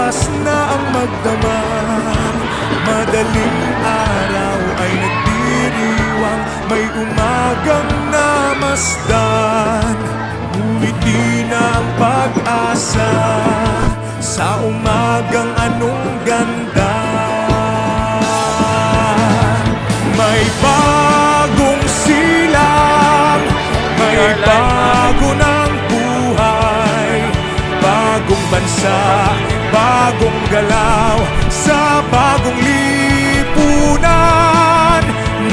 oras na ang magdamag. Madaling araw ay nagdiriwang, may umagang namasdan. Ngumiti na ang pag-asa sa umagang anong ganda. May bagong silang, may bago ng buhay, bagong bansa, bagong galaw, sa bagong lipunan.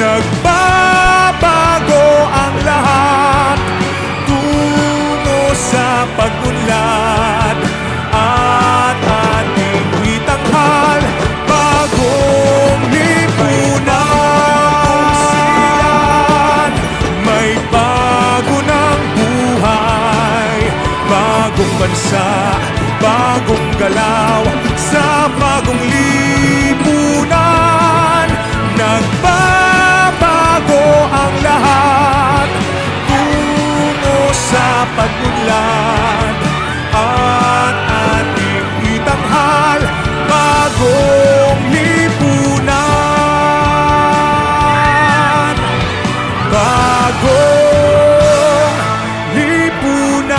Nagbabago ang lahat, tungo sa pag-unlad, at ating itanghal bagong lipunan. May bago ng buhay, bagong bansa, bagong galaw, sa bagong lipunan. Nagbabago ang lahat, tungo sa pag-unlad, at ating itanghal bagong lipunan. Bagong lipunan.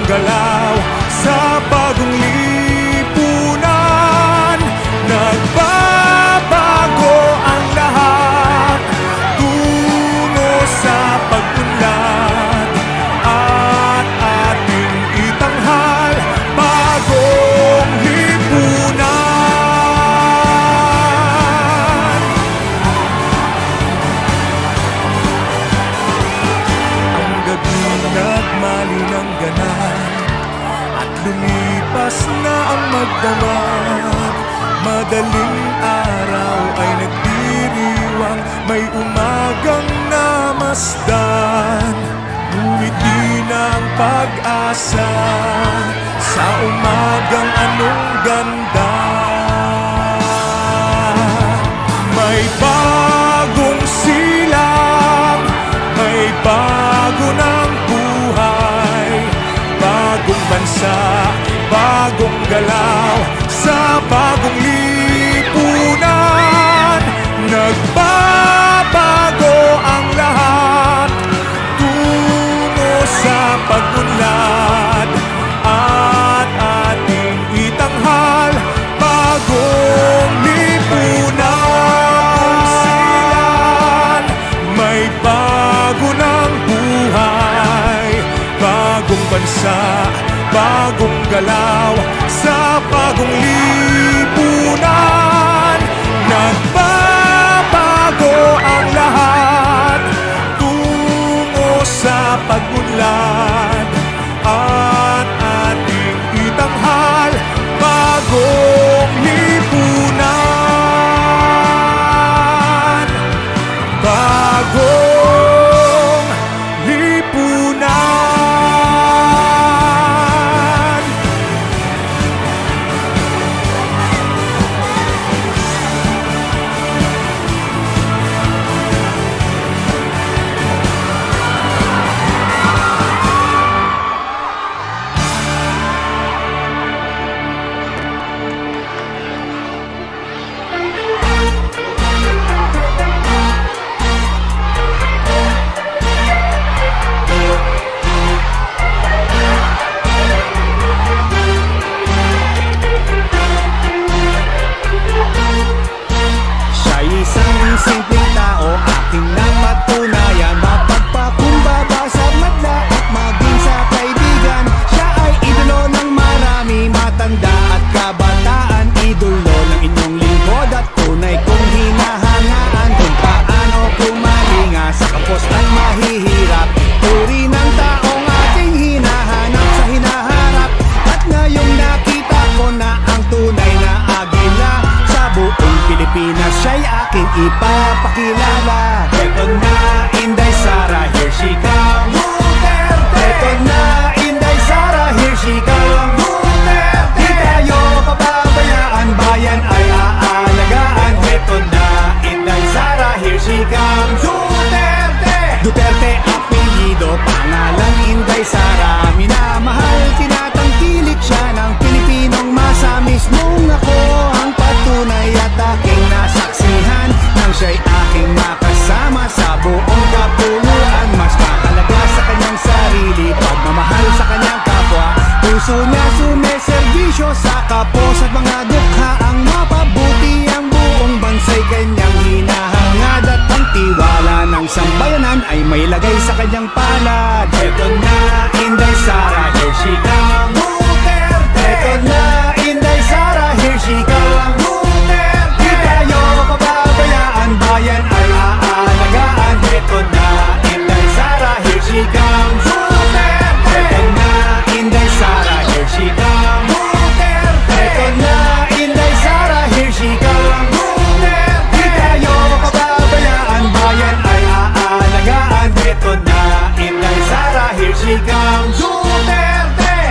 galaw sa bagong lipunan. Nagbabago ang lahat tungo sa pag-unlad at ating itanghal bagong lipunan. Ang gabi nagmali ng ganap at lumipas na ang magdamag. Madaling araw ay nagdiriwang, may umagang namasdan. Ngumiti ng pag-asa sa umagang anong ganda. May bagong silang, may bago ng buhay, bagong bansa, bagong galaw sa bagong lipunan. Nagbabago ang lahat tungo sa pag-unlad at ating itanghal bagong lipunan. May bago ng buhay, bagong bansa, bagong galaw sa bagong lipunan. Nagbabago ang lahat tungo sa pag-unlad at ating itanghal bagong lipunan. Bagong lipunan. Simpleng tao, aking napatunayan, mapagpakumbaba sa madla at maging sa kaibigan. Siya ay idolo ng marami, matanda at kabataan, idolo ng inyong lingkod at tunay kong hinahangaan. Kung paano kumalinga sa kapos at mahihirap, turi ng taong ating hinahanap sa hinaharap. At ngayong nakita ko na ang tunay na agila sa buong Pilipinas, siya'y aking ipapakilala. Eto na, Inday Sara, here she come. Eto na, Inday Sara, here she come. Di tayo pababayaan, bayan ay aalagaan. Eto na, Inday Sara, here she comes. Duterte apelyido, pangalan Inday Sara. Minamahal, tinatangkilik siya ng Pilipinong masa. Mismong ako ang patunay at aking nasaksihan nang siya'y aking makasama sa buong kapuluan. Mas mahalaga sa kanyang sarili, pagmamahal sa kanyang kapwa. Puso niya sumeserbisyo sa kapos at mga dukha. Ang mapabuti ang buong bansa'y kanyang hinahangad. At ang tiwala ng sambayanan ay may lagay sa kanyang palad. Eto na, Inday Sara, here she comes. Eto na, Inday Sara, here she comes. Di tayo pababayaan, bayan ay aalagaan. Eto na, Inday Sara, here she comes. Eto na, Inday Sara, here she comes. Eto na, Inday Sara, here she comes. Di tayo pababayaan, bayan ay aalagaan. Eto na, Inday Sara, here she comes.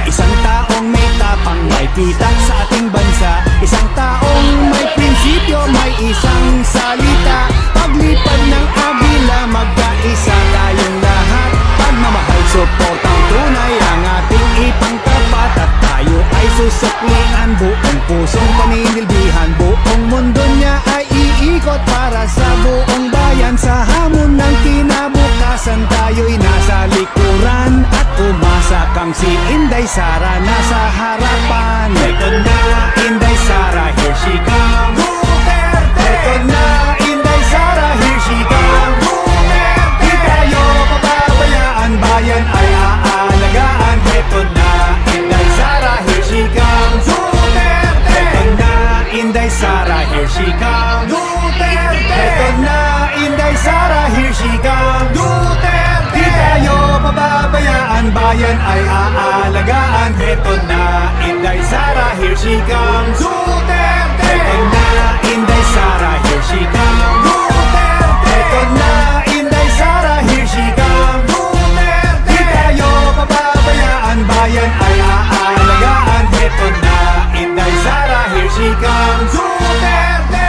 Isang taong may tapang, may pitak sa ating bansa. Isang taong may prinsipyo, may isang salita. Paglipad ng agila, magkaisa tayong lahat. Pagmamahal, suportang tunay ang ating ipangtapat. At tayo ay susuklian, buong pusong paninilbihan. Buong mundo niya ay iikot para sa buong bayan. Sa hamon ng kinabukasan, tayo'y nasa likuran. At umasa kang si Inday Sara nasa harapan. Ito na, Inday Sara, here she comes. Duterte! Ito na, Inday Sara, here she comes. Duterte! Di tayo pababayaan, bayan ay aalagaan. Ito na, Inday Sara, here she comes. Duterte! Ito na, Inday Sara, here she comes. Duterte! Ito na, Inday Sara, here she comes. Duterte! Di tayo pababayaan, bayan ay aalagaan. Ito na, Inday Sara, here she comes. Duterte! Ito na, Inday Sara, here she comes. Duterte! Ito na, Inday Sara, here she comes. Duterte! Di tayo pababayaan, bayan ay aalagaan. Ito na, Inday Sara, here she comes. Duterte!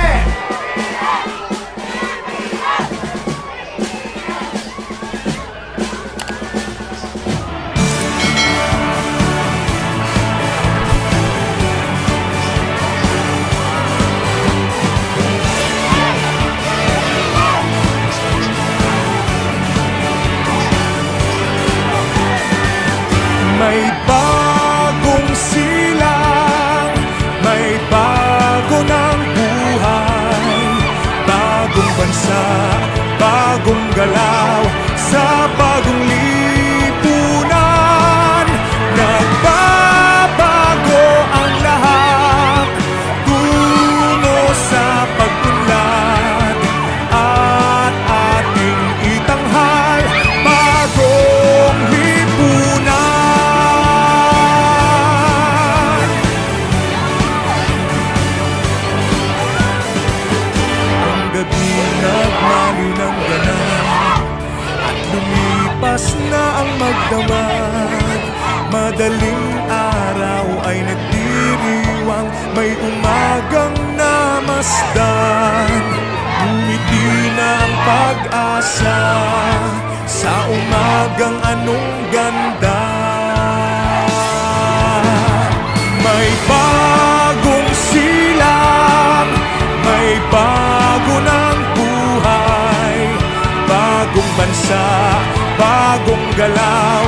May bagong silang, may bago ng buhay, bagong bansa, bagong galaw, sa bagong lipunan. Nagbabago ang lahat, tungo sa pag-unlad, at ating itanghal bagong lipunan. Nagmali ng ganap at lumipas na ang magdamag. Madaling araw ay nagdiriwang, may umagang namasdan. Ngumiti na ang pag-asa sa umagang anong ganda. May bagong silang, may bago ng buhay, bagong bansa, bagong galaw,